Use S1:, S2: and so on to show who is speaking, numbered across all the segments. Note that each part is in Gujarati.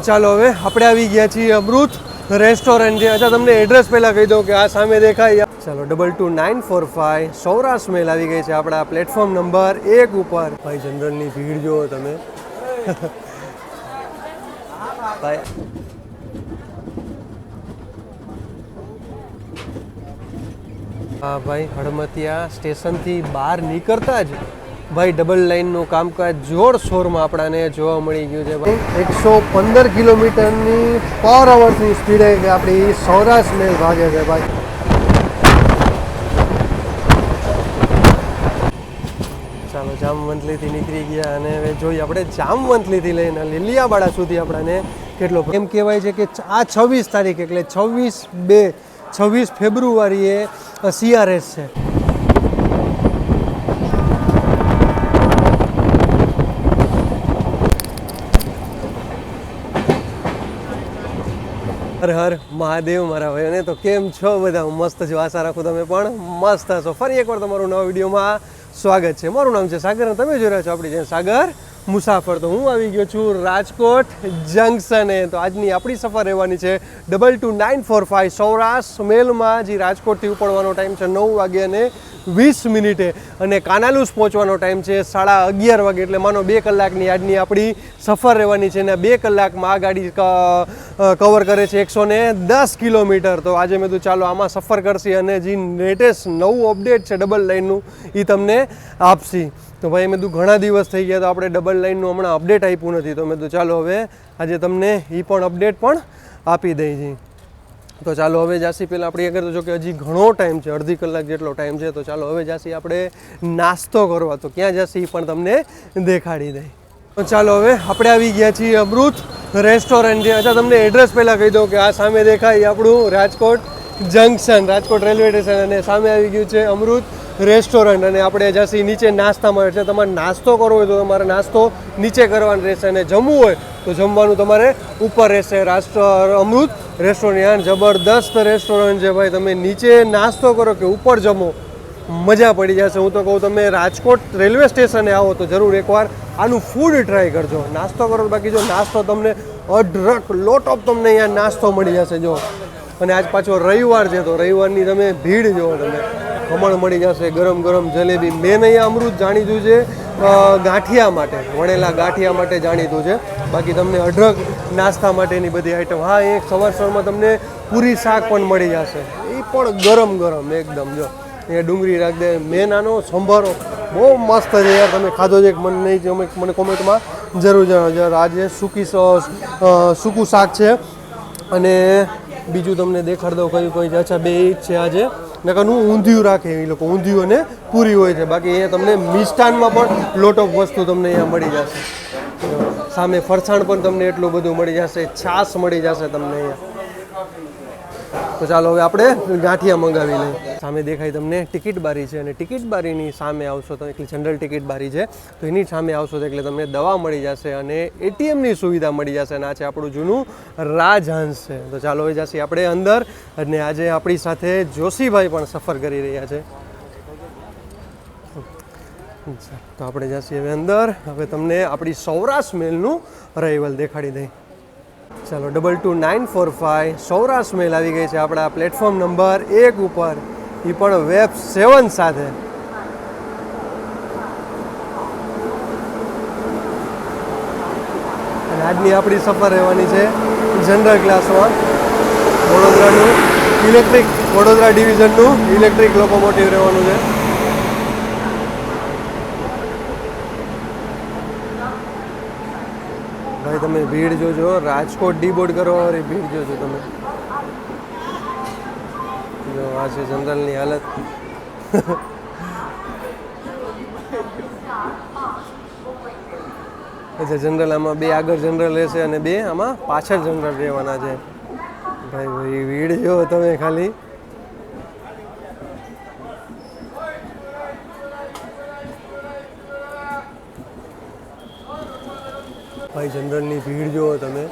S1: ચાલો હવે આપણે આવી ગયા છીએ અમૃત રેસ્ટોરન્ટ છે. અચ્છા, તમને એડ્રેસ પહેલાં કહી દઉં કે આ સામે દેખાય. ચાલો 22945 સૌરાષ્ટ્ર મેલ આવી ગઈ છે આપણા પ્લેટફોર્મ નંબર 1 ઉપર. ભાઈ જનરલની ભીડ જુઓ તમે. ભાઈ હા ભાઈ, હડમતિયા સ્ટેશનથી બહાર નીકળતા જ ભાઈ ડબલ લાઇનનું કામકાજ જોરશોરમાં આપણાને જોવા મળી ગયું છે. ભાઈ 115 કિલોમીટરની પર અવરની સ્પીડે આપણી સૌરાષ્ટ્ર મેલ ભાગે છે ભાઈ. ચાલો જામવંથલીથી નીકળી ગયા અને હવે જોઈએ આપણે જામવંથલીથી લઈને લીલિયાવાડા સુધી આપણાને કેટલો. એમ કહેવાય છે કે આ 26 તારીખ એટલે 26 ફેબ્રુઆરીએ CRS છે. હર હર મહાદેવ મારા ભાઈઓને. તો કેમ છો બધા? મસ્ત છો, આશા રાખું તમે પણ મસ્ત હશો. ફરી એકવાર તમારું નવા વિડીયોમાં સ્વાગત છે. મારું નામ છે સાગર અને તમે જોઈ રહ્યા છો આપણી ચેનલ સાગર મુસાફર. તો હું આવી ગયો છું રાજકોટ જંકશને. તો આજની આપણી સફર રહેવાની છે 22945 સૌરાષ્ટ્ર મેલમાં. જે રાજકોટથી ઉપડવાનો ટાઈમ છે 9:20 અને કાનાલુસ પહોંચવાનો ટાઈમ છે 11:30 વાગે. એટલે માનો 2 કલાકની આજની આપણી સફર રહેવાની છે. અને 2 કલાકમાં આ ગાડી કવર કરે છે 110 કિલોમીટર. તો આજે મેં તો ચાલો આમાં સફર કરશી અને જે લેટેસ્ટ નવું અપડેટ છે ડબલ લાઇનનું એ તમને આપશી. તો ભાઈ મેં તો ઘણા દિવસ થઈ ગયા તો આપણે ડબલ લાઇનનું હમણાં અપડેટ આપ્યું નથી. તો મેં તો ચાલો હવે આજે તમને એ પણ અપડેટ પણ આપી દઈ છીએ. તો ચાલો હવે જાસી પહેલાં આપણી આગળ તો જો કે હજી ઘણો ટાઈમ છે, અડધી કલાક જેટલો ટાઈમ છે. તો ચાલો હવે જાસી આપણે નાસ્તો કરવા. તો ક્યાં જાસી એ પણ તમને દેખાડી દઈ. તો ચાલો હવે આપણે આવી ગયા છીએ અમૃત રેસ્ટોરન્ટ છે. અચ્છા, તમને એડ્રેસ પહેલાં કહી દઉં કે આ સામે દેખાય આપણું Rajkot junction, Rajkot railway station અને સામે આવી ગયું છે અમૃત રેસ્ટોરન્ટ. અને આપણે જાસી નીચે નાસ્તા મળે છે. તમારે નાસ્તો કરવો હોય તો તમારે નાસ્તો નીચે કરવાનો રહેશે અને જમવું હોય તો જમવાનું તમારે ઉપર રહેશે. અમૃત રેસ્ટોરન્ટ જબરદસ્ત રેસ્ટોરન્ટ છે ભાઈ. તમે નીચે નાસ્તો કરો કે ઉપર જમો, મજા પડી જશે. હું તો કહું તમે રાજકોટ રેલવે સ્ટેશને આવો તો જરૂર એકવાર આનું ફૂડ ટ્રાય કરજો. નાસ્તો કરો બાકી જો નાસ્તો તમને અઢળક લોટ ઓફ તમને અહીંયા નાસ્તો મળી જશે. જો અને આજ પાછો રવિવાર છે તો રવિવારની તમે ભીડ જુઓ. તમે ખમણ મળી જશે, ગરમ ગરમ જલેબી. મેન અહીંયા અમૃત જાણીતું છે ગાંઠિયા માટે, વણેલા ગાંઠિયા માટે જાણીતું છે. બાકી તમને અઢળક નાસ્તા માટેની બધી આઈટમ. હા, એક સવારમાં તમને પૂરી શાક પણ મળી જશે, એ પણ ગરમ ગરમ એકદમ. જો અહીંયા ડુંગળી રાખ દે. મેન આનો સંભારો બહુ મસ્ત છે યાર. તમે ખાધો છે મને નહીં, મને કોમેન્ટમાં જરૂર જણાવજો. આજે સૂકું શાક છે અને બીજું તમને દેખાડ દઉં કયું કઈ. અચ્છા, બે જ છે આજે. નકરનું ઊંધિયું રાખે એ લોકો, ઊંધિયું અને પૂરી હોય છે. બાકી અહીંયા તમને મિષ્ટાનમાં પણ લોટ ઓફ વસ્તુ તમને અહીંયા મળી જશે. સામે ફરસાણ પણ તમને એટલું બધું મળી જશે, છાશ મળી જશે તમને અહીંયા. તો ચાલો હવે આપણે ગાંઠિયા મંગાવી લઈએ. સામે દેખાય તમને ટિકિટ બારી છે અને ટિકિટ બારીની સામે આવશો તો એટલે જનરલ ટિકિટ બારી છે તો એની સામે આવશો તો એટલે તમને દવા મળી જશે અને ATMની સુવિધા મળી જશે. અને આ છે આપણું જૂનું રાજહંસ છે. તો ચાલો હવે જશે આપણે અંદર. અને આજે આપણી સાથે જોશીભાઈ પણ સફર કરી રહ્યા છે. તો આપણે જઈએ હવે અંદર. હવે તમને આપણી સૌરાષ્ટ્ર મેલનું અરાઇવલ દેખાડી દઈ. ચાલો 22945 સૌરાષ્ટ્ર મેલ આવી ગઈ છે આપણા પ્લેટફોર્મ નંબર 1 ઉપર, એ પણ વેબ 7 સાથે. અને આજની આપણી સફર રહેવાની છે જનરલ ક્લાસમાં. વડોદરા ડિવિઝનનું ઇલેક્ટ્રિક લોકોમોટિવ રહેવાનું છે. ભાઈ તમે ભીડ જોજો, રાજકોટ ડીબોર્ડ કરવા વાળી ભીડ જોજો તમે. જો આ છે જનરલની હાલત. અચ્છા, જનરલ આમાં 2 આગળ જનરલ રહેશે અને 2 આમાં પાછળ જનરલ રહેવાના છે. ભાઈ ભીડ જો તમે ખાલી. ભાઈ જનરલની ભીડ જુઓ તમે.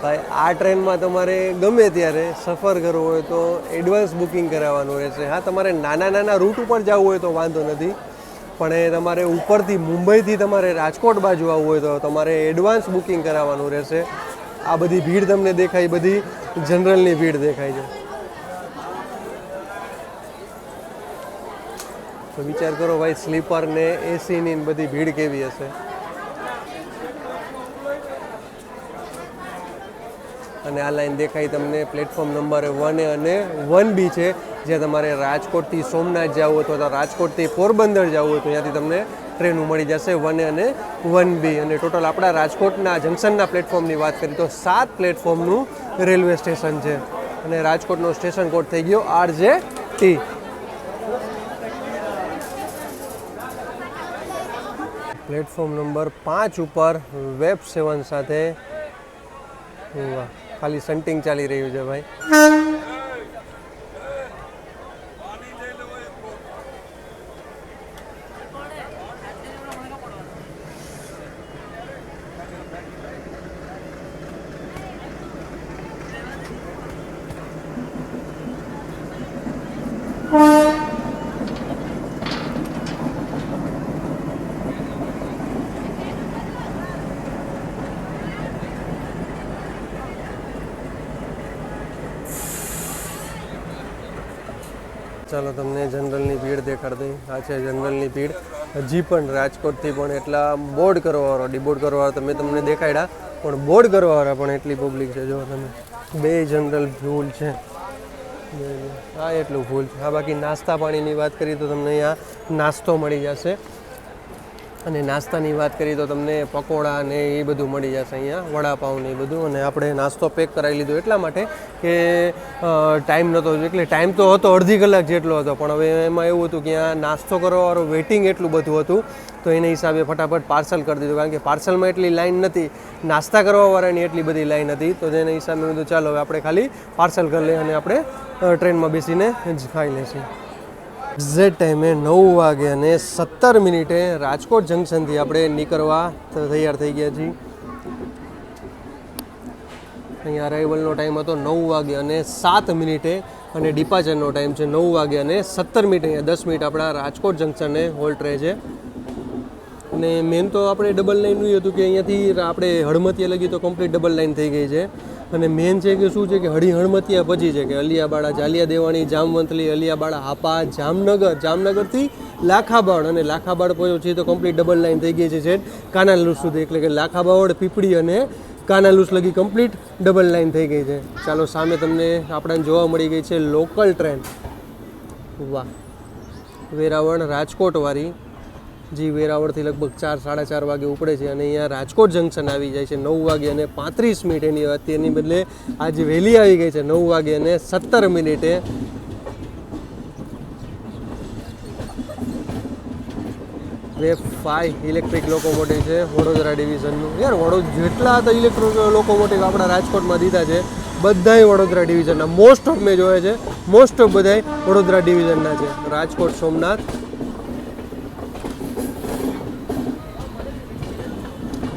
S1: ભાઈ આ ટ્રેનમાં તમારે ગમે ત્યારે સફર કરવો હોય તો એડવાન્સ બુકિંગ કરાવવાનું રહેશે. હા, તમારે નાના રૂટ ઉપર જવું હોય તો વાંધો નથી, પણ એ તમારે ઉપરથી મુંબઈથી તમારે રાજકોટ બાજુ આવવું હોય તો તમારે એડવાન્સ બુકિંગ કરાવવાનું રહેશે. આ બધી ભીડ તમને દેખાય, બધી જનરલની ભીડ દેખાય છે. તો વિચાર કરો ભાઈ, સ્લીપર ને એસીની બધી ભીડ કેવી હશે. અને આ લાઈન દેખાય તમને પ્લેટફોર્મ નંબર 1A અને 1B છે, જ્યાં તમારે રાજકોટથી સોમનાથ જવું અથવા તો રાજકોટથી પોરબંદર જવું હોય તો ત્યાંથી તમને ટ્રેનો મળી જશે 1A અને 1B. અને ટોટલ આપણા રાજકોટના જંકશનના પ્લેટફોર્મની વાત કરીએ તો 7 પ્લેટફોર્મનું રેલવે સ્ટેશન છે. અને રાજકોટનો સ્ટેશન કોડ થઈ ગયો RJT. પ્લેટફોર્મ નંબર 5 ઉપર વેબ 7 સાથે ખાલી સન્ટિંગ ચાલી રહ્યું છે ભાઈ. ચાલો તમને જનરલની ભીડ દેખાડી દઈ. આ છે જનરલની ભીડ. હજી પણ રાજકોટથી પણ એટલા બોર્ડ કરવાવાળા, ડીબોર્ડ કરવાવાળા તમે તમને દેખાડ્યા, પણ બોર્ડ કરવાવાળા પણ એટલી પબ્લિક છે. જો તમે 2 જનરલ ફૂલ છે, હા એટલું ફૂલ છે. હા બાકી નાસ્તા પાણીની વાત કરીએ તો તમને અહીંયા નાસ્તો મળી જશે. અને નાસ્તાની વાત કરીએ તો તમને પકોડા ને એ બધું મળી જશે અહીંયા, વડાપાઉં ને એ બધું. અને આપણે નાસ્તો પેક કરાવી લીધો એટલા માટે કે ટાઈમ નહોતો, એટલે ટાઈમ તો હતો અડધી કલાક જેટલો હતો, પણ હવે એમાં એવું હતું કે આ નાસ્તો કરવાવાળું વેઇટિંગ એટલું બધું હતું, તો એને હિસાબે ફટાફટ પાર્સલ કરી દીધું. કારણ કે પાર્સલમાં એટલી લાઈન નથી, નાસ્તા કરવાવાળાની એટલી બધી લાઈન હતી, તો જેના હિસાબે મેં કીધું ચાલો હવે આપણે ખાલી પાર્સલ કરી લઈએ અને આપણે ટ્રેનમાં બેસીને જ ખાઈ લઈશું. એક્ઝેક્ટ ટાઈમે 9:17 રાજકોટ જંકશનથી આપણે નીકળવા તૈયાર થઈ ગયા છીએ. અહીંયા અરાઇવલનો ટાઈમ હતો 9:07 અને ડિપાર્ચરનો ટાઈમ છે 9:17. અહીંયા 10 મિનિટ આપણા રાજકોટ જંકશને હોલ્ટ રહે છે. અને મેન તો આપણે ડબલ લાઇનનું એ હતું કે અહીંયાથી આપણે હળમતિયા લગી તો કમ્પ્લીટ ડબલ લાઇન થઈ ગઈ છે. અને મેન છે કે શું છે કે હળમતિયા પછી છે કે અલિયાબાડા, જાલિયા દેવાણી, જામવંથલી, અલિયાબાડા, હાપા, જામનગર, જામનગરથી લાખાબાડ, અને લાખાબાડ પહોંચી તો કમ્પ્લીટ ડબલ લાઇન થઈ ગઈ છે કાનાલુસ સુધી. એટલે કે લાખાબાડ, પીપળી અને કાનાલુસ લગી કમ્પ્લીટ ડબલ લાઇન થઈ ગઈ છે. ચાલો સામે તમને આપણને જોવા મળી ગઈ છે લોકલ ટ્રેન. વાહ, વેરાવળ રાજકોટવાળી. જી વેરાવળથી લગભગ 4-4:30 વાગે ઉપડે છે અને અહીંયા રાજકોટ જંકશન આવી જાય છે 9:35. એની અત્યારની બદલે આજે વહેલી આવી ગઈ છે 9:17. વેબ 5 ઇલેક્ટ્રિક લોકોમોટિવ છે વડોદરા ડિવિઝનનું. યાર જેટલા હતા ઇલેક્ટ્રિક લોકોમોટિવ આપણા રાજકોટમાં દીધા છે બધાય વડોદરા ડિવિઝનના. મોસ્ટ ઓફ મેં જોયા છે, મોસ્ટ ઓફ બધાય વડોદરા ડિવિઝનના છે. રાજકોટ સોમનાથ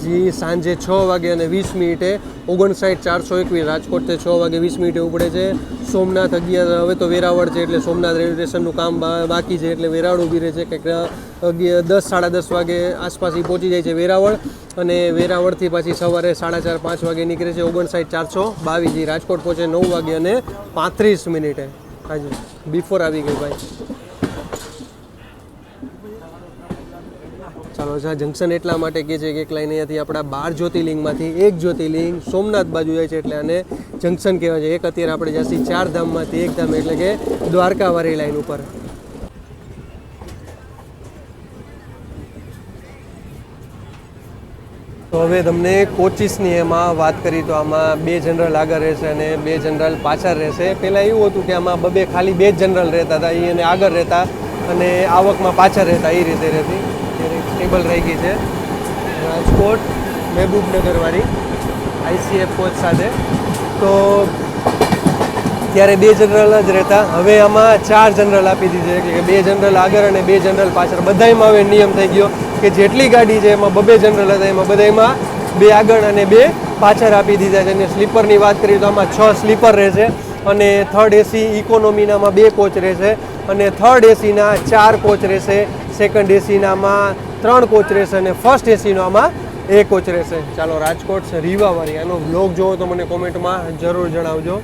S1: જી સાંજે 6:20 59,421 રાજકોટથી 6:20 ઉપડે છે. સોમનાથ 11 હવે તો વેરાવળ છે એટલે સોમનાથ રેલવે સ્ટેશનનું કામ બાકી છે એટલે વેરાવળ ઊભી રહે છે. કંઈક 10-10:30 વાગે આસપાસ પહોંચી જાય છે વેરાવળ. અને વેરાવળથી પાછી સવારે 4:30-5 વાગે નીકળે છે 59,422. રાજકોટ પહોંચે 9:35. હાજી બિફોર આવી ગઈ ભાઈ. ચાલો આ જંકશન એટલા માટે કે છે કે એક લાઈન અહીંયાથી આપણા 12 જ્યોતિર્લિંગમાંથી એક જ્યોતિર્લિંગ સોમનાથ બાજુ જાય છે એટલે આને જંકશન કહેવાય છે. એક અત્યારે આપણે જઈશું 4 ધામમાંથી એક ધામ એટલે કે દ્વારકાવાળી લાઈન ઉપર. તો હવે તમને કોચિસની એમાં વાત કરી તો આમાં 2 જનરલ આગળ રહેશે અને 2 જનરલ પાછળ રહેશે. પહેલાં એવું હતું કે આમાં ખાલી 2 જનરલ રહેતા હતા, એને આગળ રહેતા અને આવકમાં પાછળ રહેતા, એ રીતે રહેતી. સ્ટેબલ રહી ગઈ છે રાજકોટ મહેબૂબનગરવાળી ICF કોચ સાથે. તો ત્યારે 2 જનરલ જ રહેતા, હવે આમાં 4 જનરલ આપી દીધી છે કે 2 જનરલ આગળ અને 2 જનરલ પાછળ. બધામાં હવે નિયમ થઈ ગયો કે જેટલી ગાડી છે એમાં 2 જનરલ હતા, એમાં બધામાં 2 આગળ અને 2 પાછળ આપી દીધા છે. અને સ્લીપરની વાત કરીએ તો આમાં 6 સ્લીપર રહેશે અને થર્ડ AC ઇકોનોમીનામાં 2 કોચ રહેશે અને થર્ડ ACના 4 કોચ રહેશે. સેકન્ડ એસીનામાં 3 કોચ રહેશે અને ફર્સ્ટ એસીનો આમાં 1 કોચ રહેશે. ચાલો રાજકોટ રીવાવાળી આનો બ્લોગ જોવો તો મને કોમેન્ટમાં જરૂર જણાવજો.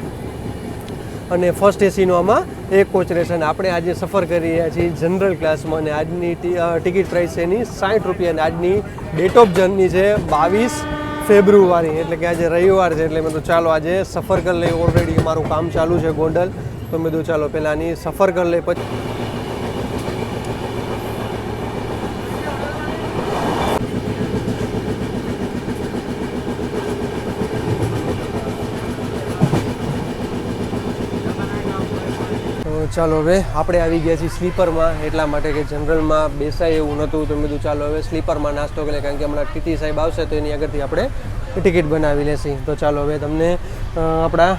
S1: અને ફર્સ્ટ એસીનો આમાં 1 કોચ રહેશે અને આપણે આજે સફર કરી રહ્યા છીએ જનરલ ક્લાસમાં અને આજની ટિકિટ પ્રાઇસ છે એની 60 રૂપિયા અને આજની ડેટ ઓફ જર્ની છે 22 ફેબ્રુઆરી એટલે કે આજે રવિવાર છે એટલે મેં તો ચાલો આજે સફર કરી લઈએ. ઓલરેડી મારું કામ ચાલુ છે ગોંડલ તો મેં તો ચાલો પહેલાં આની સફર કરી લઈએ પછી ચાલો હવે આપણે આવી ગયા છીએ સ્લીપરમાં એટલા માટે કે જનરલમાં બેસાય એવું નહોતું તો મેં કીધું ચાલો હવે સ્લીપરમાં નાસ્તો કરીએ કારણ કે હમણાં ટીટી સાહેબ આવશે તો એની આગળથી આપણે ટિકિટ બનાવી લેશી. તો ચાલો હવે તમને આપણા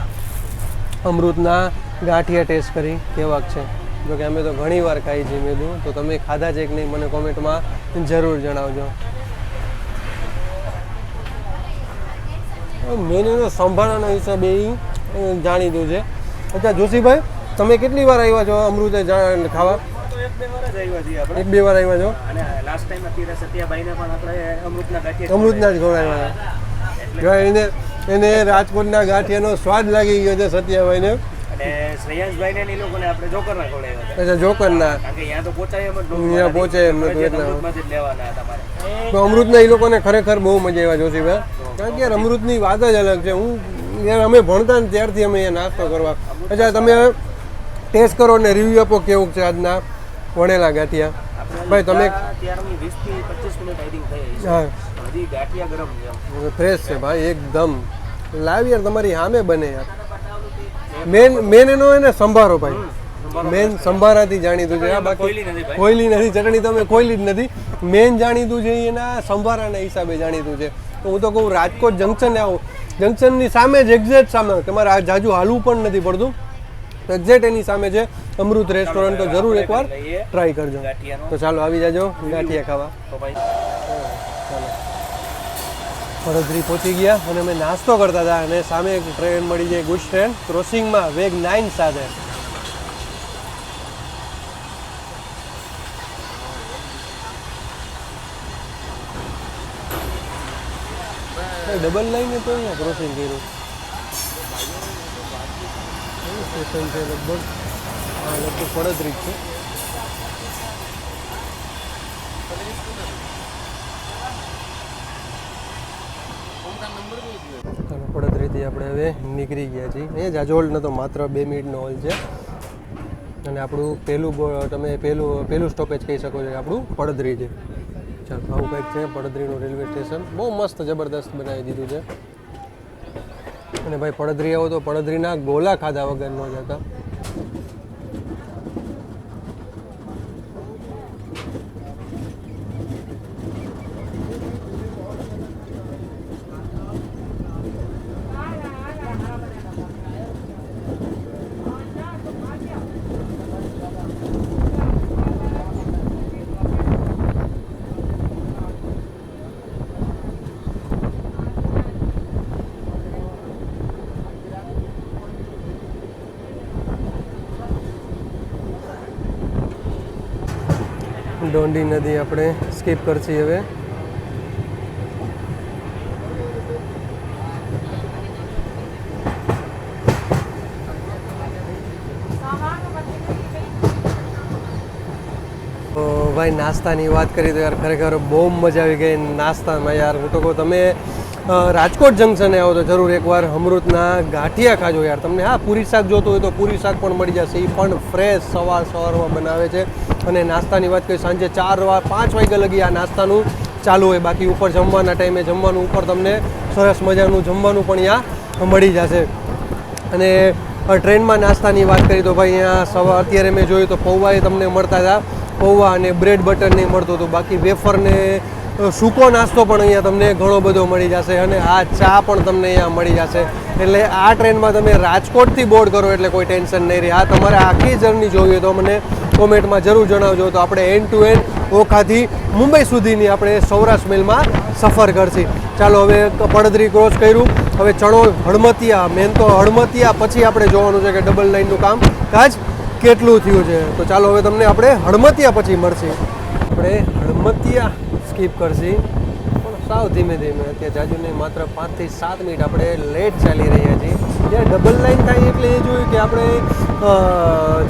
S1: અમૃતના ગાંઠિયા ટેસ્ટ કરી કેવાક છે. જો કે અમે તો ઘણી વાર ખાઈ છીએ મેં કીધું તો તમે ખાધા છે કે નહીં મને કોમેન્ટમાં જરૂર જણાવજો. મેન્યુનો સંભાળવાના હિસાબે જાણીતું છે. અચ્છા જોશીભાઈ તમે કેટલી વાર આવ્યા છો અમૃતે ખાવા? એક બે વાર આવ્યા છો. અમૃતના જ ખવડાવ્યા એને રાજકોટના ગાંઠિયાનો સ્વાદ લાગી ગયો છે સત્યાભાઈને. અચ્છા જોકરના પહોંચાય એમ તો અમૃતના એ લોકોને ખરેખર બહુ મજા આવ્યા જોશીભાઈ કારણ કે અમૃતની વાત જ અલગ છે. હું યાર અમે ભણતા ને ત્યારથી અમે અહીંયા નાસ્તો કરવા. અચ્છા તમે ટેસ્ટ કરો ને રિવ્યુ આપો કેવું છે આજના વણેલા ગાંઠિયા. ભાઈ તમે હા ફ્રેશ છે ભાઈ એકદમ. લાવ યાર તમારી સામે બને યાર. મેન એનો એને સંભારો ભાઈ મેન સંભારાથી જાણીતું છે. બાકી કોયલી નથી ચટણી તમે કોયલી જ નથી. મેન જાણીતું છે એના સંભારાના હિસાબે જાણીતું છે. તો હું તો કહું રાજકોટ જંકશન આવું જંકશનની સામે જ એક્ઝેક્ટ સામે તમારે આ જાજુ હાલવું પણ નથી પડતું. એક્ઝેક્ટ એની સામે છે અમૃત રેસ્ટોરન્ટ તો જરૂર એકવાર ટ્રાય કરજો. તો ચાલો આવી જાજો ગાંઠિયા ખાવા. ચાલો વડોદરી પહોંચી ગયા અને અમે નાસ્તો કરતા હતા અને સામે એક ટ્રેન મળી જાય ગુડ્સ ટ્રેન ક્રોસિંગમાં વેગ 9 સાથે. ડબલ લાઈને તો અહીંયા ક્રોસિંગ કર્યું સ્ટેશન છે લગભગ પડદરી છે. પડદરીથી આપણે હવે નીકળી ગયા છીએ. એ જ હોલ્ડ નહોતો માત્ર 2 મિનિટનો હોલ્ડ છે અને આપણું તમે પહેલું સ્ટોપેજ કહી શકો છો આપણું પડદરી છે. ચાલો આવું કંઈક છે પડદરીનું રેલવે સ્ટેશન. બહુ મસ્ત જબરદસ્ત બનાવી દીધું છે અને ભાઈ પડદરી આવો તો પડદરીના ગોલા ખાધા વગર ન જતા. ડોંડી નદી આપણે સ્કીપ કરશી હવે. ભાઈ નાસ્તાની વાત કરી તો યાર ખરેખર બહુ મજા આવી ગઈ નાસ્તામાં યાર. હું તો કહું તમે રાજકોટ જંકશને આવો તો જરૂર એકવાર અમૃતના ગાંઠિયા ખાજો યાર. તમને હા પૂરી શાક જોતું હોય તો પૂરી શાક પણ મળી જશે. એ પણ ફ્રેશ સવારમાં બનાવે છે. અને નાસ્તાની વાત કરીએ સાંજે 5 વાગ્યા લગી આ નાસ્તાનું ચાલુ હોય. બાકી ઉપર જમવાના ટાઈમે જમવાનું ઉપર તમને સરસ મજાનું જમવાનું પણ અહીંયા મળી જશે. અને ટ્રેનમાં નાસ્તાની વાત કરી તો ભાઈ અહીંયા અત્યારે મેં જોયું તો પૌવા એ તમને મળતા હતા. પૌવા અને બ્રેડ બટર નહીં મળતું હતું. બાકી વેફર ને સૂકો નાસ્તો પણ અહીંયા તમને ઘણો બધો મળી જશે. અને આ ચા પણ તમને અહીંયા મળી જશે. એટલે આ ટ્રેનમાં તમે રાજકોટથી બોર્ડ કરો એટલે કોઈ ટેન્શન નહીં રહે. આ તમારે આખી જર્ની જોવી તો મને કોમેન્ટમાં જરૂર જણાવજો. તો આપણે એન્ડ ટુ એન્ડ ઓખાથી મુંબઈ સુધીની આપણે સૌરાષ્ટ્ર મેલમાં સફર કરશી. ચાલો હવે પડદરી ક્રોસ કર્યું. હવે ચણોલ હળમતિયા મેન તો હળમતિયા પછી આપણે જોવાનું છે કે ડબલ લાઇનનું કામ કાજ કેટલું થયું છે. તો ચાલો હવે તમને આપણે હળમતિયા પછી મળશે. આપણે હળમતિયા સ્કીપ કરશી પણ સાવ ધીમે ધીમે. અત્યારે જાજુ નહીં, માત્ર 5 થી 7 મિનિટ આપણે લેટ ચાલી રહ્યા છીએ. જ્યારે ડબલ લાઇન થાય એટલે એ જોયું કે આપણે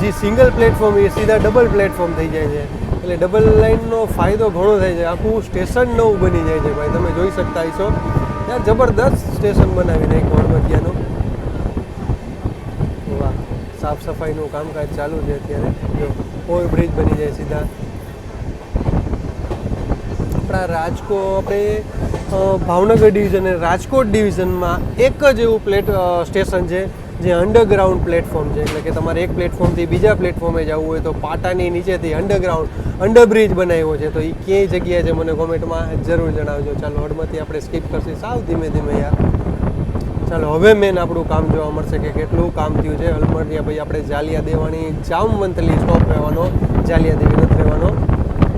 S1: જે સિંગલ પ્લેટફોર્મ એ સીધા ડબલ પ્લેટફોર્મ થઈ જાય છે. એટલે ડબલ લાઇનનો ફાયદો ઘણો થાય છે. આખું સ્ટેશન નવું બની જાય છે ભાઈ, તમે જોઈ શકતા હશો. ત્યાં જબરદસ્ત સ્ટેશન બનાવી નાખ્યું હળમતિયાનું. વાહ, સાફ સફાઈનું કામકાજ ચાલુ છે અત્યારે. જો ઓવરબ્રિજ બની જાય સીધા. આપણા આપણે ભાવનગર ડિવિઝન અને રાજકોટ ડિવિઝનમાં એક જ એવું સ્ટેશન છે જે અંડરગ્રાઉન્ડ પ્લેટફોર્મ છે. એટલે કે તમારે એક પ્લેટફોર્મથી બીજા પ્લેટફોર્મે જવું હોય તો પાટાની નીચેથી અંડરબ્રિજ બનાવ્યો છે. તો એ ક્યાંય જગ્યાએ છે મને કોમેન્ટમાં જરૂર જણાવજો. ચાલો હળમતી આપણે સ્કીપ કરશું સાવ ધીમે ધીમે યાર. ચાલો હવે મેન આપણું કામ જોવા મળશે કે કેટલું કામ થયું છે. હળમતિયા ભાઈ આપણે જાલિયા દેવાણી જામવંથલી સ્ટોપ રહેવાનો, જાલિયા દેવી નથી રહેવાનો,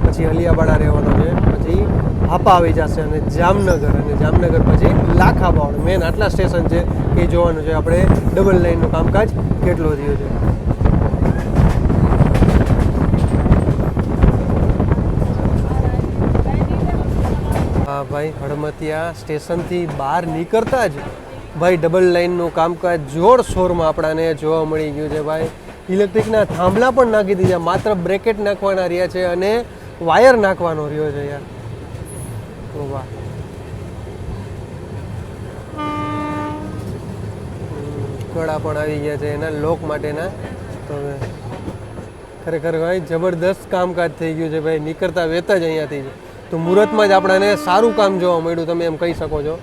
S1: પછી અલિયાબાડા રહેવાનો છે, પછી હાપા આવી જશે અને જામનગર પછી લાખાબાવડ. મેન આટલા સ્ટેશન છે એ જોવાનું છે આપણે ડબલ લાઇનનું કામકાજ કેટલું થયું છે. હા ભાઈ, હળમતિયા સ્ટેશનથી બહાર નીકળતા જ ભાઈ ડબલ લાઇનનું કામકાજ જોરશોરમાં આપણાને જોવા મળી ગયું છે ભાઈ. ઇલેક્ટ્રિકના થાંભલા પણ નાખી દીધા, માત્ર બ્રેકેટ નાખવાના રહ્યા છે અને વાયર નાખવાનો રહ્યો છે યાર. વાહ, કડા પણ આવી ગયા છે એના લોક માટેના. તો ખરેખર ભાઈ જબરદસ્ત કામકાજ થઈ ગયું છે ભાઈ. નીકળતા વેત જ અહીંયાથી જ તો મુહૂર્તમાં જ આપણાને સારું કામ જોવા મળ્યું, તમે એમ કહી શકો છો.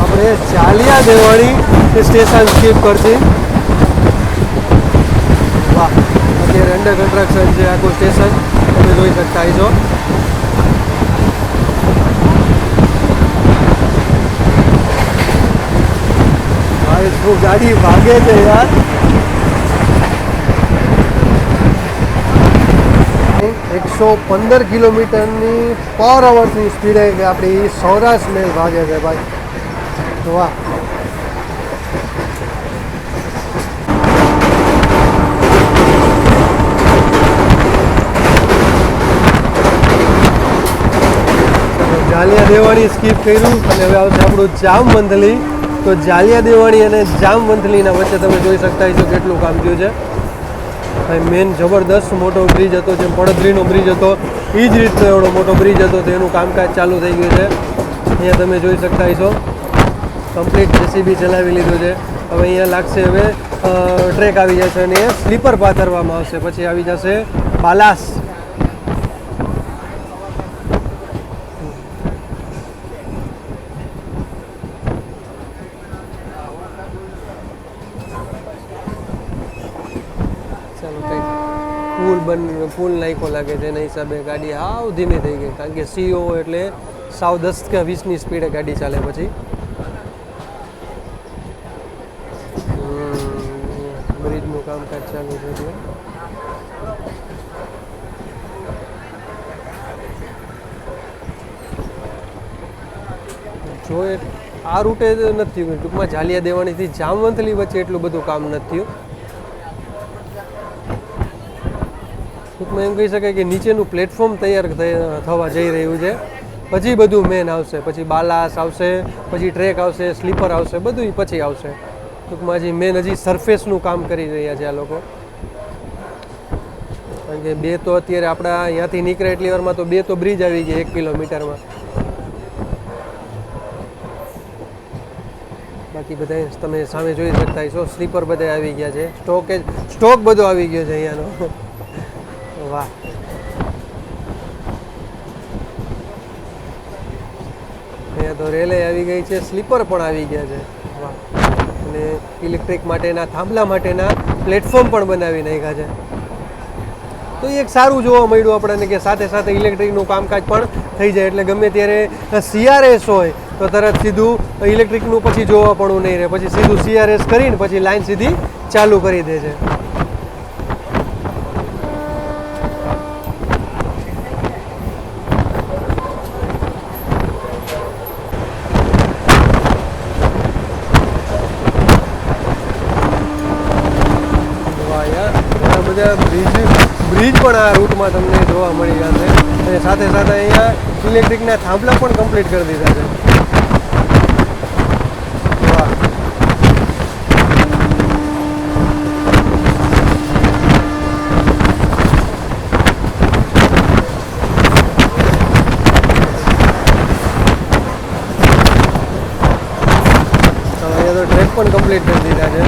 S1: આપણે જાલિયા દેવાણી સ્ટેશન સ્કીપ કરશે. વાહ, અત્યારે અંડર કન્સ્ટ્રક્શન છે આખું સ્ટેશન, તમે જોઈ શકતા હશો. ભાઈ શું ગાડી ભાગે છે યાર. 115 કિલોમીટરની પર અવરની સ્પીડે આપણી સૌરાષ્ટ્ર મેલ ભાગે છે ભાઈ. વાહ, જાલિયા દેવાણી સ્કીપ કર્યું અને હવે આવશે આપણું જામવંથલી. તો જાલિયા દેવાણી અને જામવંથલીના વચ્ચે તમે જોઈ શકતા હશો કેટલું કામ થયું છે ભાઈ. મેન જબરદસ્ત મોટો બ્રિજ હતો, જેમ પડદરીનો બ્રિજ હતો એ જ રીતનો એવડો મોટો બ્રિજ હતો, તો એનું કામકાજ ચાલુ થઈ ગયું છે. અહીંયા તમે જોઈ શકતા હશો કમ્પ્લીટ જેસીબી ચલાવી લીધું છે. હવે અહીંયા લાગશે, હવે ટ્રેક આવી જશે અને સ્લીપર પાથરવામાં આવશે. પછી આવી જશે બાલાસ. પુલ નાખ્યો લાગે છે એના હિસાબે ગાડી હાવ ધીમી થઈ ગઈ, કારણ કે સીઓ એટલે સાવ 10 કે 20ની સ્પીડે ગાડી ચાલે. પછી બ્રિજનું કામકાજ ચાલુ છે. જો આ રૂટે નથી થયું, ટૂંકમાં જાલિયા દેવાણીથી જામવંથલી વચ્ચે એટલું બધું કામ નથી થયું. ટૂંકમાં એમ કહી શકાય કે નીચેનું પ્લેટફોર્મ તૈયાર થવા જઈ રહ્યું છે. પછી બધું મેન આવશે, પછી બાલાસ આવશે, પછી ટ્રેક આવશે, સ્લીપર આવશે, બધું પછી આવશે. ટૂંકમાં હજી મેન હજી સરફેસનું કામ કરી રહ્યા છે આ લોકો. કારણ કે બે તો અત્યારે આપણા અહીંયાથી નીકળે એટલી વારમાં તો 2 તો બ્રિજ આવી ગયા 1 કિલોમીટરમાં. બાકી બધા તમે સામે જોઈ શકતા હશો સ્લીપર બધા આવી ગયા છે. સ્ટોક બધો આવી ગયો છે અહીંયાનો. વાહ, અહીંયા તો રેલે આવી ગઈ છે, સ્લીપર પણ આવી ગયા છે. વાહ, અને ઇલેક્ટ્રિક માટેના થાંભલા માટેના પ્લેટફોર્મ પણ બનાવી નાખ્યા છે. તો એક સારું જોવા મળ્યું આપણને કે સાથે સાથે ઇલેક્ટ્રિકનું કામકાજ પણ થઈ જાય. એટલે ગમે ત્યારે CRS હોય તો તરત સીધું ઇલેક્ટ્રિકનું પછી જોવા પડવું નહીં રહે, પછી સીધું CRS કરીને પછી લાઈન સીધી ચાલુ કરી દે છે. બધા બ્રિજ પણ આ રૂટમાં તમને જોવા મળી જશે અને સાથે સાથે અહીંયા ઇલેક્ટ્રિકના થાંભલા પણ કમ્પ્લીટ કરી દીધા છે. વાહ, અહીંયા તો ટ્રેક પણ કમ્પ્લીટ કરી દીધા છે.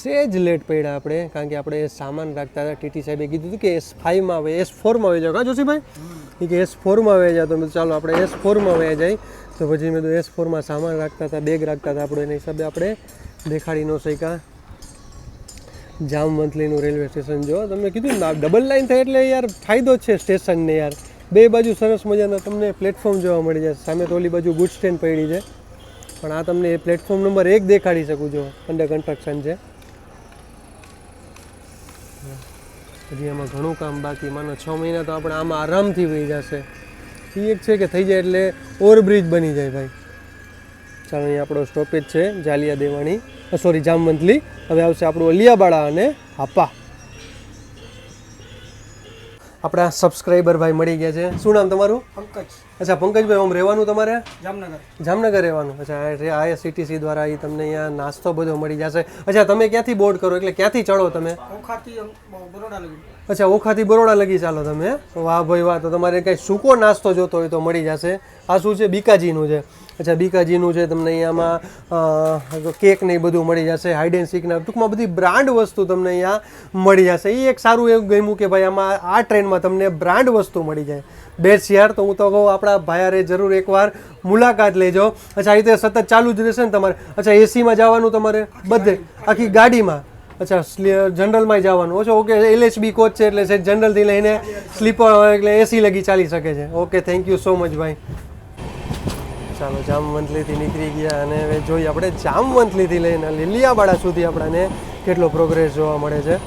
S1: સેજ લેટ પડ્યા આપણે, કારણ કે આપણે સામાન રાખતા હતા. ટીટી સાહેબે કીધું હતું કે S5માં આવે, S4માં આવી જાવ કા જોશીભાઈ, એ કે S4માં આવી જાય. તો મેં ચાલો આપણે S4માં આવી જાય. તો પછી મેં તો S4માં સામાન રાખતા હતા, બેગ રાખતા હતા આપણે, એના હિસાબે આપણે દેખાડી ન શક્યા. જામવંથલીનું રેલવે સ્ટેશન જો તમને કીધું ને ડબલ લાઇન થાય એટલે યાર ફાયદો જ છે સ્ટેશનને યાર. બે બાજુ સરસ મજાના તમને પ્લેટફોર્મ જોવા મળી જાય. સામે તો ઓલી બાજુ ગુડ સ્ટેન્ડ પડી છે, પણ આ તમને પ્લેટફોર્મ નંબર 1 દેખાડી શકું છો, અંડર કન્સ્ટ્રક્શન છે. હજી આમાં ઘણું કામ બાકી, માનો 6 મહિના તો આપણે આમાં આરામથી વહી જશે. એ એક છે કે થઈ જાય એટલે ઓવરબ્રિજ બની જાય ભાઈ. ચાલો, અહીંયા આપણો સ્ટોપેજ છે જાલિયા દેવાણી, સોરી જામવંથલી. હવે આવશે આપણું અલિયાબાડા અને હાપા. આપણા સબસ્ક્રાઈબર ભાઈ મળી ગયા છે. શું નામ તમારું?
S2: પંકજ.
S1: અચ્છા પંકજભાઈ, આમ રહેવાનું તમારે
S2: જામનગર?
S1: જામનગર રહેવાનું. અચ્છા, IRCTC દ્વારા એ તમને અહીંયા નાસ્તો બધો મળી જશે. અચ્છા, તમે ક્યાંથી બોર્ડ કરો એટલે ક્યાંથી ચડો તમે?
S2: ઓખાથી બરોડા લગી.
S1: અચ્છા, ઓખાથી બરોડા લગી ચાલો તમે. વાહ ભાઈ વાહ, તો તમારે કંઈ સૂકો નાસ્તો જોતો હોય તો મળી જશે. આ શું છે? બીકાજીનું છે. અચ્છા, બીકાજીનું છે. તમને અહીંયામાં કેક ને એ બધું મળી જશે, હાઇડ એન્ડ સીકના, ટૂંકમાં બધી બ્રાન્ડ વસ્તુ તમને અહીંયા મળી જશે. એ એક સારું એવું ગમ્યું કે ભાઈ આમાં આ ટ્રેનમાં તમને બ્રાન્ડ વસ્તુ મળી જાય. બેસ્ટ યાર. તો હું તો કહું આપણા ભાયારે જરૂર એકવાર મુલાકાત લેજો. અચ્છા, એ રીતે સતત ચાલુ જ રહેશે ને તમારે? અચ્છા, એસીમાં જવાનું તમારે બધે, આખી ગાડીમાં? અચ્છા, જનરલમાં જવાનું. ઓકે, LHB કોચ છે એટલે જનરલથી લઈને સ્લીપર એટલે એસી લગી ચાલી શકે છે. Okay, thank you so much ભાઈ. ચાલો, જામવંથલીથી નીકળી ગયા અને હવે જોઈએ આપણે જામવંથલીથી લઈને અલિયાબાડા સુધી આપણને કેટલો પ્રોગ્રેસ જોવા મળે છે.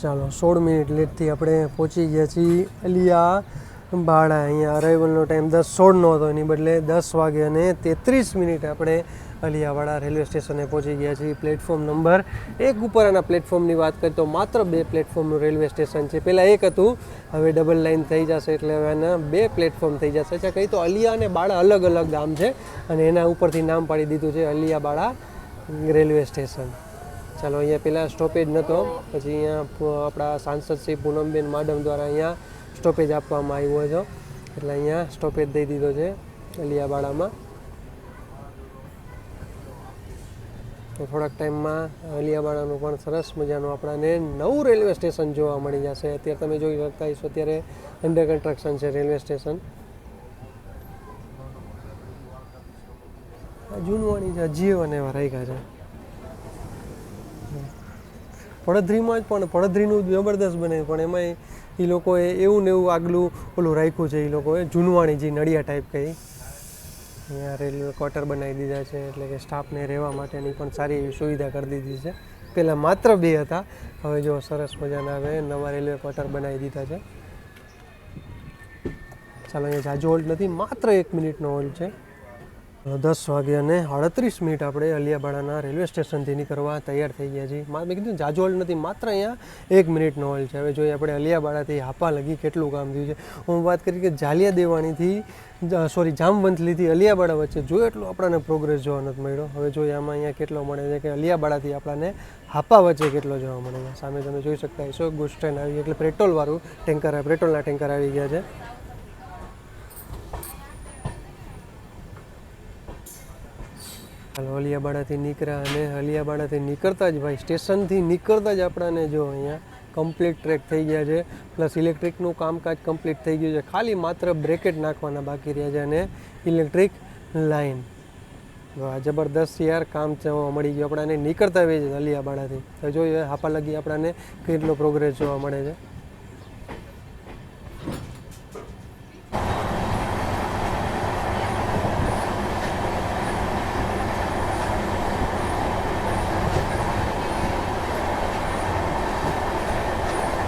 S1: ચાલો, 16 મિનિટ લેટથી આપણે પહોંચી ગયા છીએ અલિયાબાડા. અહીંયા અરાઇવલનો ટાઈમ 10:16નો હતો, એની બદલે 10 વાગે અને 33 મિનિટ આપણે અલિયાબાડા રેલવે સ્ટેશને પહોંચી ગયા છીએ. પ્લેટફોર્મ નંબર 1 ઉપર. આના પ્લેટફોર્મની વાત કરીએ તો માત્ર 2 પ્લેટફોર્મનું રેલવે સ્ટેશન છે. પહેલાં એક હતું, હવે ડબલ લાઇન થઈ જશે એટલે હવે આના 2 પ્લેટફોર્મ થઈ જશે. અચ્છા, કહી તો અલિયા અને બાડા અલગ અલગ ગામ છે અને એના ઉપરથી નામ પાડી દીધું છે અલિયાબાડા રેલવે સ્ટેશન. ચાલો, અહીંયા પહેલાં સ્ટોપેજ નહોતો, પછી અહીંયા આપણા સાંસદ શ્રી પૂનમબેન માડમ દ્વારા અહીંયા સ્ટોપેજ આપવામાં આવ્યો હતો એટલે અહીંયા સ્ટોપેજ દઈ દીધો છે અલિયાબાડામાં. તો થોડાક ટાઈમમાં અલિયાબાડાનું પણ સરસ મજાનું આપણને નવું રેલવે સ્ટેશન જોવા મળી જશે. અત્યારે તમે જોઈ શકતા હશો, અત્યારે અંડર કન્સ્ટ્રક્શન છે રેલવે સ્ટેશન. જૂનવાણી છે, જીઓ અને એવા રાખ્યા છે. પડધરીમાં જ પણ પડધરીનું જબરદસ્ત બને, પણ એમાંય એ લોકોએ એવું ને એવું આગલું ઓલું રાખ્યું છે. એ લોકોએ જૂનવાણી જે નડિયા ટાઈપ કહી, અહીંયા રેલવે ક્વાર્ટર બનાવી દીધા છે એટલે કે સ્ટાફને રહેવા માટેની પણ સારી એવી સુવિધા કરી દીધી છે. પહેલાં માત્ર 2 હતા, હવે જો સરસ મજાના હવે નવા રેલવે ક્વાર્ટર બનાવી દીધા છે. ચાલો, અહીંયા જાજો હોલ્ડ નથી, માત્ર 1 મિનિટનો હોલ્ડ છે. 10:38 આપણે અલિયાબાડાના રેલવે સ્ટેશનથી નીકળવા તૈયાર થઈ ગયા છીએ. મેં કીધું જાજો હોલ્ડ નથી, માત્ર અહીંયા 1 મિનિટનો હોલ્ડ છે. હવે જોઈએ આપણે અલિયાબાડાથી હાપા લગી કેટલું કામ થયું છે. હું વાત કરી કે જાલિયા દેવાણીથી જામવંથલીથી અલિયાબાડા વચ્ચે જોઈએ એટલું આપણને પ્રોગ્રેસ જોવા નથી મળ્યો. હવે જોઈએ આમાં અહીંયા કેટલો મળે છે કે અલિયાબાડાથી આપણને હાપા વચ્ચે કેટલો જોવા મળે છે. સામે તમે જોઈ શકતા હશો ગુડ્સ ટ્રેન આવી એટલે પેટ્રોલવાળું પેટ્રોલના ટેન્કર આવી ગયા છે. અલિયાબાડાથી નીકળ્યા અને અલિયાબાડાથી નીકળતા જ ભાઈ સ્ટેશનથી નીકળતા જ આપણાને જો અહીંયા કમ્પ્લીટ ટ્રેક થઈ ગયા છે. પ્લસ ઇલેક્ટ્રિકનું કામકાજ કમ્પ્લીટ થઈ ગયું છે. ખાલી માત્ર બ્રેકેટ નાખવાના બાકી રહ્યા છે અને ઇલેક્ટ્રિક લાઇન જબરદસ્ત યાર કામ જોવા મળી ગયું આપણાને નીકળતા હોય છે અલિયાબાડાથી. તો જોઈએ હાપા લગી આપણાને કેટલો પ્રોગ્રેસ જોવા મળે છે.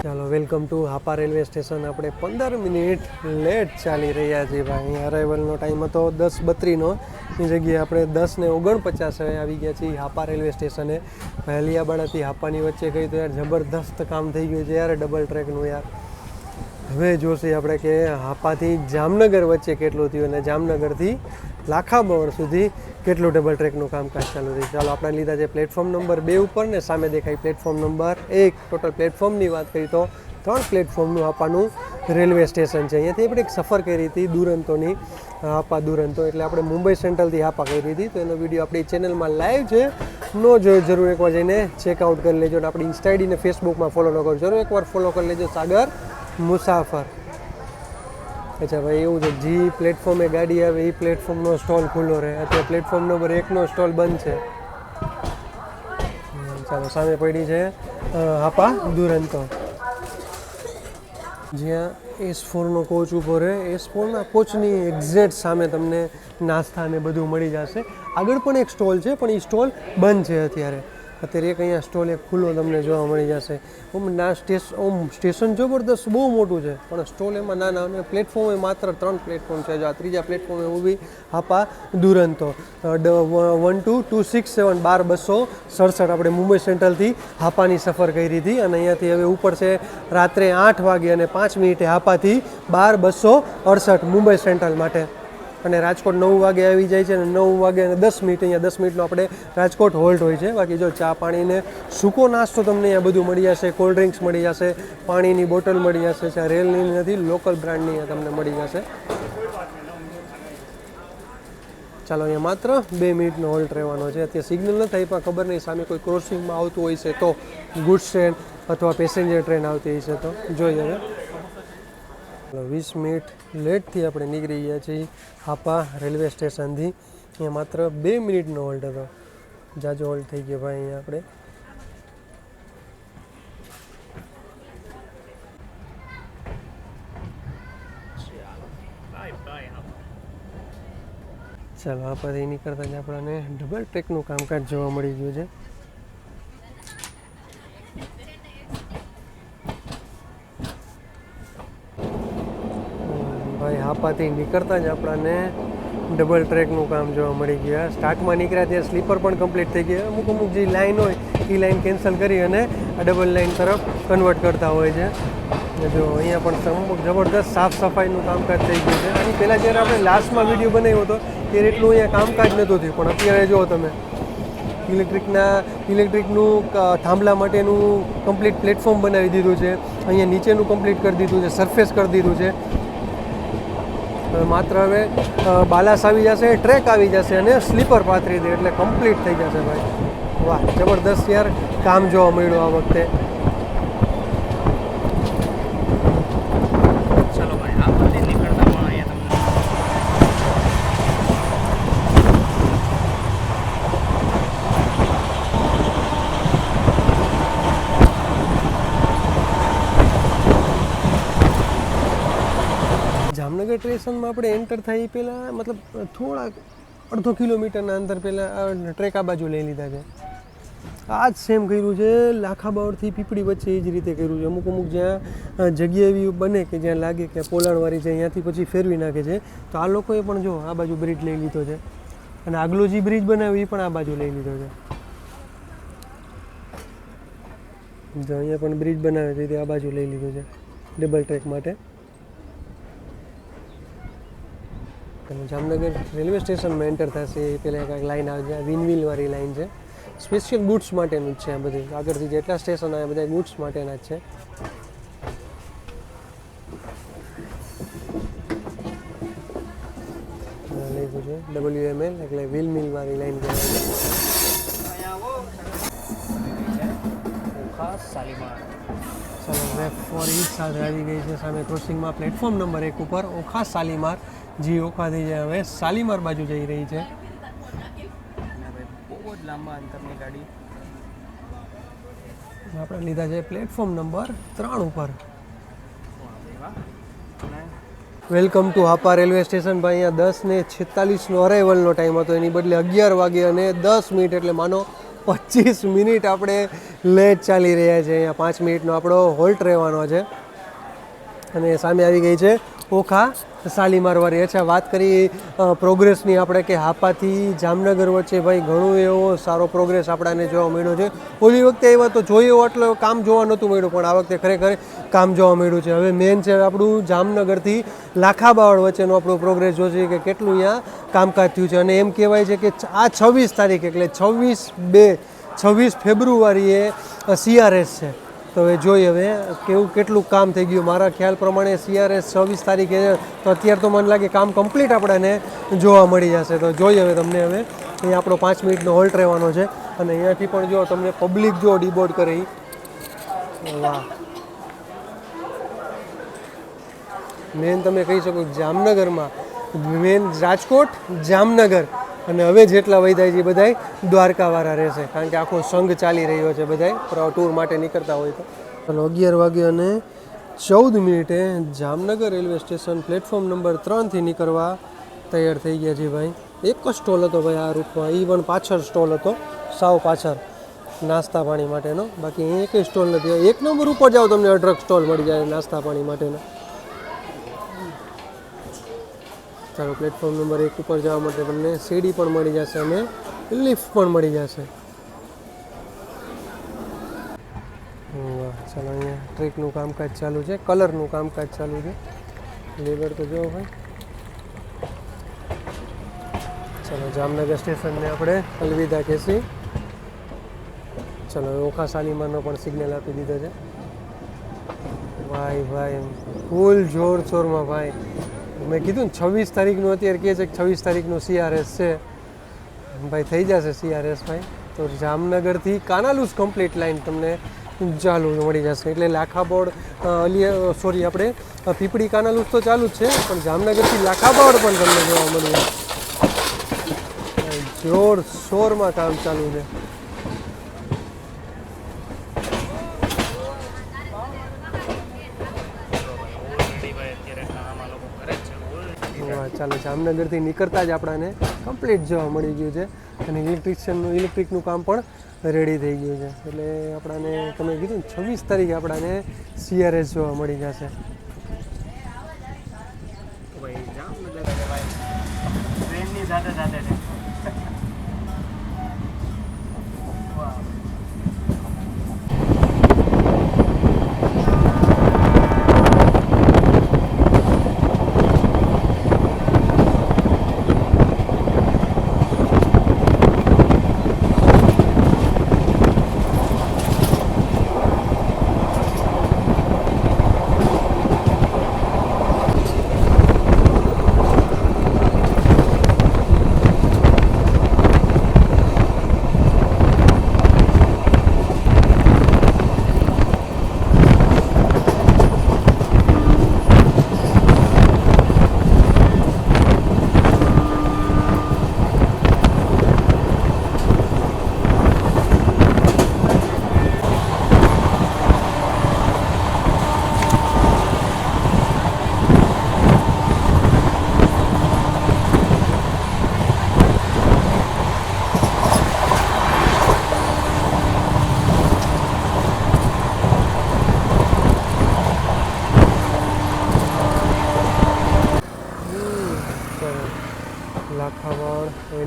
S1: ચાલો welcome to Hapa railway station. આપણે 15 મિનિટ લેટ ચાલી રહ્યા છીએ ભાઈ. અહીં અરાઇવલનો ટાઈમ હતો 10:32નો, એ જગ્યાએ આપણે 10:49 આવી ગયા છીએ હાપા રેલવે સ્ટેશને. અલિયાબાડાથી હાપાની વચ્ચે ગઈ તો યાર જબરદસ્ત કામ થઈ ગયું છે યાર ડબલ ટ્રેકનું યાર. હવે જોશે આપણે કે હાપાથી જામનગર વચ્ચે કેટલું થયું અને જામનગરથી લાખાબવડ સુધી કેટલું ડબલ ટ્રેકનું કામકાજ ચાલુ થયું. ચાલો આપણે લીધા છે પ્લેટફોર્મ નંબર 2 ઉપર ને સામે દેખાય પ્લેટફોર્મ નંબર 1. ટોટલ પ્લેટફોર્મની વાત કરીએ તો 3 પ્લેટફોર્મનું હાપાનું રેલવે સ્ટેશન છે. અહીંયાથી આપણે એક સફર કરી હતી દુરંતોની, હાપા દુરંતો, એટલે આપણે મુંબઈ સેન્ટ્રલથી હાપા કરી હતી. તો એનો વિડીયો આપણી ચેનલમાં લાઈવ છે, નો જોયો જરૂર એકવાર જઈને ચેકઆઉટ કરી લેજો. અને આપણી ઇન્સ્ટા આઈડીને ફેસબુકમાં ફોલો ન કરો જરૂર એકવાર ફોલો કરી લેજો, સાગર મુસાફર. અચ્છા ભાઈ એવું છે, જે પ્લેટફોર્મે ગાડી આવે એ પ્લેટફોર્મનો સ્ટોલ ખુલ્લો રહે. અત્યારે પ્લેટફોર્મ નંબર 1નો સ્ટોલ બંધ છે. ચાલો સામે પડી છે હાપા દુરંતો, જ્યાં S4નો કોચ ઊભો રહે. S4ના કોચની એક્ઝેક્ટ સામે તમને નાસ્તા ને બધું મળી જશે. આગળ પણ એક સ્ટોલ છે પણ એ સ્ટોલ બંધ છે અત્યારે એક અહીંયા સ્ટોલ એક ખુલ્લો તમને જોવા મળી જશે. સ્ટેશન જબરદસ્ત બહુ મોટું છે પણ સ્ટોલ એમાં નાના અને પ્લેટફોર્મ માત્ર 3 પ્લેટફોર્મ છે. જો આ ત્રીજા પ્લેટફોર્મે ઊભી હાપા દુરંતો 1226 1267 આપણે મુંબઈ સેન્ટ્રલથી હાપાની સફર કરી હતી અને અહીંયાથી હવે ઉપર છે રાત્રે 8 વાગે અને 5 મિનિટે હાપાથી 12268 મુંબઈ સેન્ટ્રલ માટે. અને રાજકોટ 9 વાગે આવી જાય છે અને 9 વાગે અને 10 મિનિટ અહીંયા 10 મિનિટનો આપણે રાજકોટ હોલ્ટ હોય છે. બાકી જો ચા પાણીને સૂકો નાસ્તો તમને અહીંયા બધું મળી જશે, કોલ્ડ ડ્રિંક્સ મળી જશે, પાણીની બોટલ મળી જશે. ચા રેલની નથી, લોકલ બ્રાન્ડની તમને મળી જશે. ચાલો અહીંયા માત્ર 2 મિનિટનો હોલ્ટ રહેવાનો છે. અત્યારે સિગ્નલ ન થાય પણ ખબર નહીં સામે કોઈ ક્રોસિંગમાં આવતું હોય છે તો ગુડ્સ ટ્રેન અથવા પેસેન્જર ટ્રેન આવતી હશે તો જોઈએ. હવે 20 મિનિટ લેટથી આપણે નીકળી ગયા છીએ હાપા રેલવે સ્ટેશનથી. અહીંયા માત્ર 2 મિનિટનો હોલ્ટ હતો, જાજો હોલ્ટ થઈ ગયો ભાઈ અહીંયા આપણે. ચાલો હાપાથી નીકળતા જ આપણને ડબલ ટ્રેકનું કામકાજ જોવા મળી ગયું છે. ભાઈ હાપાથી નીકળતા જ આપણને ડબલ ટ્રેકનું કામ જોવા મળી ગયા. સ્ટાર્ટમાં નીકળ્યા ત્યારે સ્લીપર પણ કમ્પ્લીટ થઈ ગયા. અમુક જે લાઇન હોય એ લાઇન કેન્સલ કરી અને આ ડબલ લાઇન તરફ કન્વર્ટ કરતા હોય છે. જો અહીંયા પણ અમુક જબરદસ્ત સાફ સફાઈનું કામકાજ થઈ ગયું છે. આની પહેલાં જ્યારે આપણે લાસ્ટમાં વિડીયો બનાવ્યો હતો ત્યારે એટલું અહીંયા કામકાજ નહોતું થયું, પણ અત્યારે જુઓ તમે ઇલેક્ટ્રિકનું થાંભલા માટેનું કમ્પ્લીટ પ્લેટફોર્મ બનાવી દીધું છે. અહીંયા નીચેનું કમ્પ્લીટ કરી દીધું છે, સરફેસ કરી દીધું છે. માત્ર હવે બાલાસ આવી જશે, ટ્રેક આવી જશે અને સ્લીપર પાથરી દે એટલે કમ્પ્લીટ થઈ જશે ભાઈ. વાહ જબરદસ્ત યાર કામ જોવા મળ્યું આ વખતે.
S2: ચલો ભાઈ હાપાથી નીકળતા પણ અહીંયા
S1: જામનગર સ્ટેશનમાં આપણે એન્ટર થઈ પહેલાં મતલબ થોડાક અડધો કિલોમીટરના અંતર પહેલાં ટ્રેક આ બાજુ લઈ લીધા છે. આ જ સેમ કર્યું છે લાખાબાવડથી પીપળી વચ્ચે એ જ રીતે કર્યું છે. અમુક જ્યાં જગ્યા એવી બને કે જ્યાં લાગે કે પોલાણવાળી છે અહીંયાથી પછી ફેરવી નાખે છે. તો આ લોકોએ પણ જો આ બાજુ બ્રિજ લઈ લીધો છે. અને આગલો જે બ્રિજ બનાવ્યો એ પણ આ બાજુ લઈ લીધો છે. જો અહીંયા પણ બ્રિજ બનાવે છે તે આ બાજુ લઈ લીધો છે ડબલ ટ્રેક માટે. અને જામનગર રેલવે સ્ટેશનમાં એન્ટર થશે એ પહેલાં કાંઈક લાઈન આવે છે, વિનવિલવાળી લાઈન છે. સ્પેશિયલ ગુડ્સ માટેનું જ છે આ બધું. આગળથી જેટલા સ્ટેશન આવે બધા ગુડ્સ માટેના જ છે. લખ્યું છે WML એટલે વ્હીલ મિલવાળી લાઈન કહેવાય છે.
S2: અહીંયા આવો ખાસ શાલીમાર.
S1: ચાલો રેફ ફોર ઈચ સાથે આવી ગઈ છે સામે ક્રોસિંગમાં પ્લેટફોર્મ નંબર 1 ઉપર ઓખા શાલીમાર. જી ઓખાથી જે હવે શાલીમાર બાજુ જઈ રહી છે.
S2: બહુ જ લાંબા અંતરની ગાડી.
S1: આપણે લીધા છે પ્લેટફોર્મ નંબર 3 ઉપર. Welcome to Hapa railway station. ભાઈ અહીંયા 10:46નો અરાઇવલનો ટાઈમ હતો, એની બદલે 11 વાગે અને 10 મિનિટ એટલે માનો 25 મિનિટ આપણે લેટ ચાલી રહ્યા છે. અહીંયા 5 મિનિટનો આપણો હોલ્ટ રહેવાનો છે. અને સામે આવી ગઈ છે ઓખા શાલીમારવાળી. અચ્છા, વાત કરી પ્રોગ્રેસની આપણે કે હાપાથી જામનગર વચ્ચે ભાઈ ઘણો એવો સારો પ્રોગ્રેસ આપણાને જોવા મળ્યો છે. ઓલી વખતે એવા તો જોયું એટલો કામ જોવા નહોતું મળ્યું, પણ આ વખતે ખરેખર કામ જોવા મળ્યું છે. હવે મેન છે આપણું જામનગરથી લાખાબાવળ વચ્ચેનો આપણો પ્રોગ્રેસ જોશે કે કેટલું અહીંયા કામકાજ થયું છે. અને એમ કહેવાય છે કે આ 26 તારીખ એટલે 26 ફેબ્રુઆરીએ CRS છે. તો હવે જોઈએ હવે કેટલું કામ થઈ ગયું. મારા ખ્યાલ પ્રમાણે CRS 26 તારીખે છે, તો અત્યારે તો મને લાગે કામ કમ્પ્લીટ આપણને જોવા મળી જશે. તો જોઈએ હવે તમને હવે અહીંયા આપણો 5 મિનિટનો હોલ્ટ રહેવાનો છે. અને અહીંયાથી પણ જો તમને પબ્લિક જો ડીબોર્ડ કરે ઈ. વાહ, મેન તમે કહી શકો જામનગરમાં મેન રાજકોટ જામનગર અને હવે જેટલા વૈદાય છે બધાય દ્વારકાવાળા રહેશે, કારણ કે આખો સંઘ ચાલી રહ્યો છે બધાય ટૂર માટે નીકળતા હોય તો. ચાલો 11 વાગે અને 14 મિનિટે Jamnagar railway station platform number 3થી નીકળવા તૈયાર થઈ ગયા છે ભાઈ. એક જ સ્ટોલ હતો ભાઈ આ રૂટમાં, એ પણ પાછળ સ્ટોલ હતો, સાવ પાછળ નાસ્તા પાણી માટેનો. બાકી અહીં એકય સ્ટોલ નથી. 1 નંબર ઉપર જાઓ તમને અઢળક સ્ટોલ મળી જાય નાસ્તા પાણી માટેનો. ચાલો પ્લેટફોર્મ નંબર 1 ઉપર જવા માટે તમને સીડી પણ મળી જશે અને લિફ્ટ પણ મળી જશે. ચાલો અહીંયા ટ્રેકનું કામકાજ ચાલુ છે, કલરનું કામકાજ ચાલુ છે. લેબર તો જો ભાઈ. ચાલો જામનગર સ્ટેશનને આપણે અલવિદા કહેશી. ચાલો ઓખા શાલીમારનો પણ સિગ્નલ આપી દીધો છે. ભાઈ ફૂલ જોરશોરમાં ભાઈ. મેં કીધું ને 26 તારીખનું અત્યારે કહે છે કે 26 તારીખનું CRS છે. ભાઈ થઈ જશે CRS ભાઈ. તો જામનગરથી કાનાલુસ કમ્પ્લીટ લાઈન તમને ચાલુ મળી જશે. એટલે લાખાબાવળ આપણે પીપળી કાનાલુસ તો ચાલુ જ છે, પણ જામનગરથી લાખાબાવળ પણ તમને જોવા મળી જશે. જોરશોરમાં કામ ચાલુ છે. ચાલો જામનગરથી નીકળતા જ આપણાને કમ્પ્લીટ જોવા મળી ગયું છે. અને ઇલેક્ટ્રિકનું કામ પણ રેડી થઈ ગયું છે. એટલે આપણાને તમે કીધું ને 26 તારીખે આપણાને CRS જોવા મળી જશે.
S2: ટ્રેનની સાથે સાથે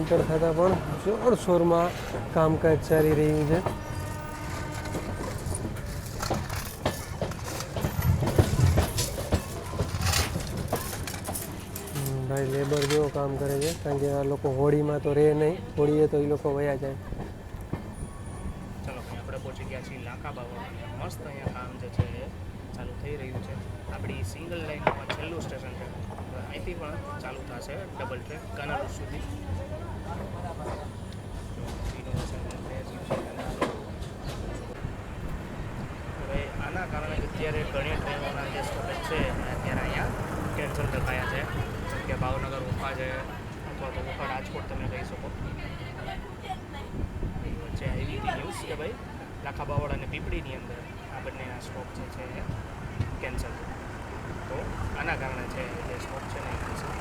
S1: એન્ટર થતાં પણ જોરશોરમાં કામકાજ ચાલી રહ્યું છે. ભાઈ લેબર જેવો કામ કરે છે, કારણ કે આ લોકો હોળીમાં તો રહે નહીં, હોળીએ તો એ લોકો વયા જાય.
S2: ચલો આપણે પહોંચી ગયા છીએ લાખા બાવળ. મસ્ત અહીંયા કામ જે છે એ ચાલુ થઈ રહ્યું છે. આપણી સિંગલ લાઇનમાં છેલ્લું સ્ટેશન છે. અહીંથી પણ ચાલુ થશે ડબલ ટ્રેક કાનાલુર સુધી. હવે આના કારણે અત્યારે ઘણી ટ્રેનોના જે સ્ટોપેજ છે અત્યારે અહીંયા કેન્સલ થયા છે. જેમ કે ભાવનગર ઉફા છે અથવા તો ઉફા રાજકોટ તમે કહી શકો. વચ્ચે એવી ન્યૂઝ કે ભાઈ લાખા બાવળ અને પીપળીની અંદર આ બંનેના સ્ટોપ જે છે એ કેન્સલ. તો આના કારણે છે જે સ્ટોપ છે ને એ cancel.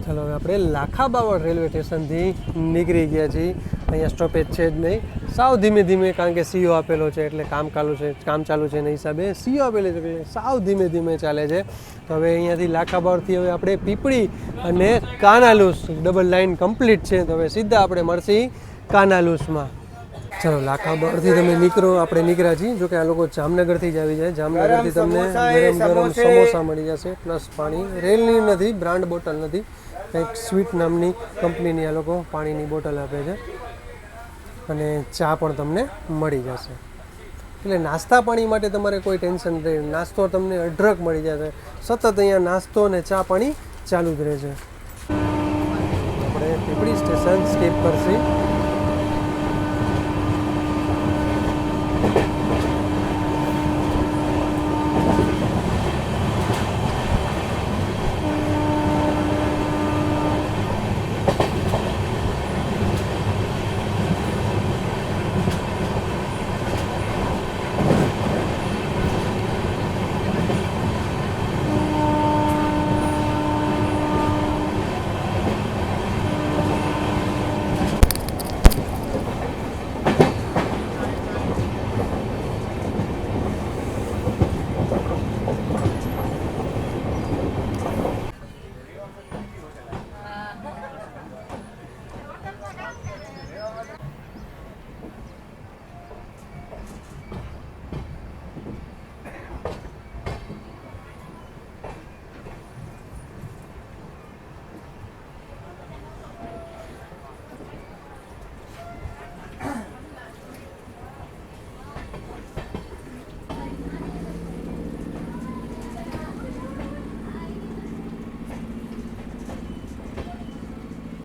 S1: ચાલો હવે આપણે લાખા બાવળ રેલવે સ્ટેશનથી નીકળી ગયા છીએ. અહીંયા સ્ટોપેજ છે જ નહીં, સાવ ધીમે ધીમે, કારણ કે સીઓ આપેલો છે એટલે કામ ચાલુ છે એના હિસાબે સીઓ આપેલી છે એટલે સાવ ધીમે ધીમે ચાલે છે. તો હવે અહીંયાથી લાખા બાવળથી હવે આપણે પીપળી અને કાનાલુસ ડબલ લાઇન કમ્પ્લીટ છે. તો હવે સીધા આપણે મળશી કાનાલુસમાં. ચાલો લાખા બાવળથી તમે આપણે નીકળ્યા છીએ. જોકે આ લોકો જામનગરથી જ આવી જાય. જામનગરથી તમને ગરમ ગરમ સમોસા મળી જશે, પ્લસ પાણી. રેલની નથી, બ્રાન્ડ બોટલ નથી, કંઈક સ્વીટ નામની કંપનીની આ લોકો પાણીની બોટલ આપે છે, અને ચા પણ તમને મળી જશે. એટલે નાસ્તા પાણી માટે તમારે કોઈ ટેન્શન રહે, નાસ્તો તમને અઢળક મળી જશે. સતત અહીંયા નાસ્તો અને ચા પાણી ચાલુ જ રહે છે. આપણે પીપળી સ્ટેશન સ્કીપ કરશી.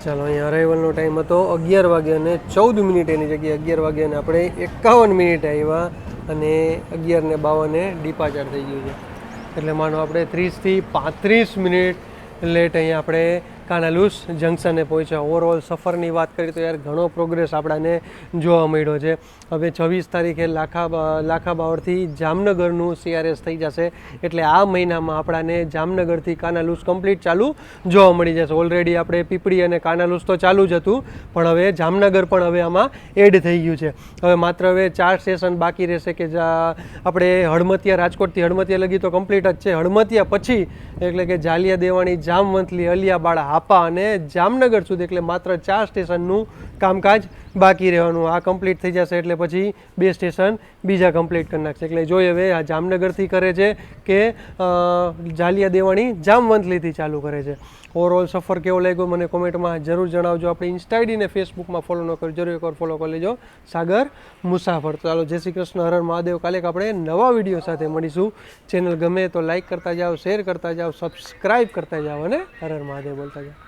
S1: ચાલો અહીંયા અરાઇવલનો ટાઈમ હતો 11:14 એની જગ્યાએ 11 આપણે 51 આવ્યા, અને 11:52 ડિપાર્ચર થઈ ગયું છે. એટલે માનો આપણે 30 થી 35 મિનિટ લેટ અહીંયા આપણે કાનાલુસ જંકશને પહોંચ્યા. ઓવરઓલ સફરની વાત કરીએ તો યાર ઘણો પ્રોગ્રેસ આપણાને જોવા મળ્યો છે. હવે 26 તારીખે લાખા બાવળથી જામનગરનું CRS થઈ જશે, એટલે આ મહિનામાં આપણાને જામનગરથી કાનાલુસ કમ્પ્લીટ ચાલુ જોવા મળી જશે. ઓલરેડી આપણે પીપળી અને કાનાલુસ તો ચાલુ જ હતું, પણ હવે જામનગર પણ હવે આમાં એડ થઈ ગયું છે. હવે માત્ર હવે 4 સ્ટેશન બાકી રહેશે, કે આપણે હળમતિયા, રાજકોટથી હળમતિયા લગી તો કમ્પ્લીટ જ છે. હળમતિયા પછી એટલે કે જાલિયા દેવાણી, જામવંથલી, અલિયાબાડા, હાપા અને જામનગર સુધી, એટલે માત્ર 4 સ્ટેશનનું કામકાજ બાકી રહેવાનું. આ કમ્પ્લીટ થઈ જશે એટલે પછી 2 સ્ટેશન બીજા કમ્પ્લીટ કરી નાખશે. એટલે જોઈએ હવે આ જામનગરથી કરે છે કે જાલિયા દેવાણી, જામવંથલીથી ચાલુ કરે છે. ઓવરઓલ સફર કેવો લાગ્યો મને કોમેન્ટમાં જરૂર જણાવજો. આપણે ઇન્સ્ટા આઈડી ને ફેસબુકમાં ફોલો ન કર્યો, જરૂર એકવાર ફોલો કરી લેજો, સાગર મુસાફર. ચાલો, જય શ્રી કૃષ્ણ, હર હર મહાદેવ. કાલે આપણે નવા વિડીયો સાથે મળીશું. ચેનલ ગમે તો લાઈક કરતા જાઓ, શેર કરતા જાઓ, સબસ્ક્રાઈબ કરતા જાઓ અને હર હર મહાદેવ બોલતા જાઓ.